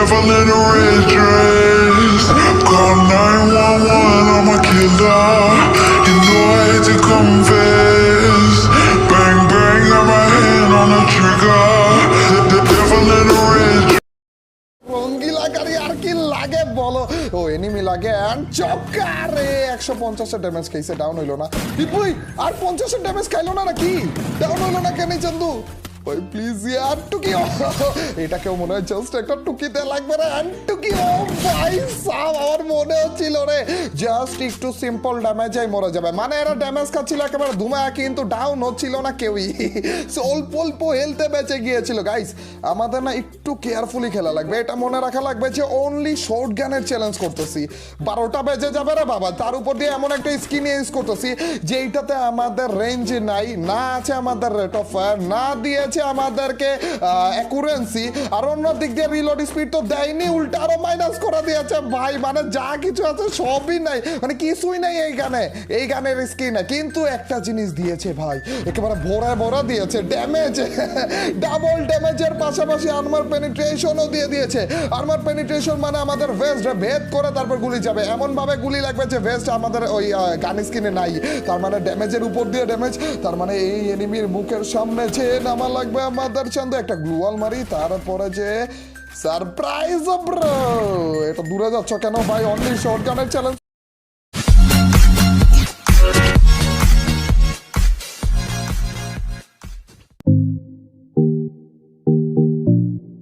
devil in a red dress. Call 911, I'm a killer. You know I hate to confess. Bang bang, got my hand on the trigger. The devil in a red dress. রঙ্গিলা গাড়ি আর কি লাগে বলো? ও enemy লাগে and চক্কারে 150 damage খাইছে, down হইলো না। বিপুই আর 50 damage খাইলো না নাকি? ডাউন হইলো না কেন চন্দু? ওই প্লিজ ইয়ার টুকি, এটা কেউ মনে হয় জাস্ট একটা টুকিতে লাগবে রে। এন্ড টুকি, ও ভাই সাব, আমার মনে হচ্ছিল রে জাস্ট একটু সিম্পল ড্যামেজেই মরে যাবে। মানে এরা ড্যামেজ খাচ্ছিল একেবারে ধুমায়, কিন্তু ডাউন হচ্ছিল না কেউই। অল্প অল্প হেলতে বেঁচে গিয়েছিল। গাইস আমাদের না একটু কেয়ারফুলি খেলা লাগবে, এটা মনে রাখা লাগবে যে অনলি শর্ট গানের চ্যালেঞ্জ করতেছি। 12টা বেজে যাবে রে বাবা, তার উপর দিয়ে এমন একটা স্কিন ইউজ করতেছি যেইটাতে আমাদের রেঞ্জ নাই, না আছে আমাদের রেট অফ ফায়ার, না দিয়েছে আমাদেরকে অ্যাকুরেন্সি, আর অন্য দিক দিয়ে রিলোড স্পিড তো দেয়নি, উল্টা আরো মাইনাস করে দিয়েছে ভাই। মানে যা কিছু আছে সবই নাই, মানে কিছুই নাই এই গানের স্কিনে। কিন্তু একটা জিনিস দিয়েছে ভাই, একেবারে ভরা ভরা দিয়েছে ড্যামেজ, ডাবল ড্যামেজের পাশাপাশি আর্মার পেনিট্রেশনও দিয়ে দিয়েছে। আর্মার পেনিট্রেশন মানে আমাদের ভেস্ট ভেদ করে তারপর গুলি যাবে, এমন ভাবে গুলি লাগবে যে ভেস্ট আমাদের ওই গান স্কিনে নাই। তার মানে ড্যামেজের উপর দিয়ে ড্যামেজ, তার মানে এই এনিমির মুখের সামনে যে নামা লাগবে আমাদের চান্দ একটা গ্লুয়াল মারি, তারপরে যে সারপ্রাইজ ব্রো। এটা দূরে যাচ্ছ কেন ভাই? অনলি শর্ট গানের চ্যালেঞ্জ।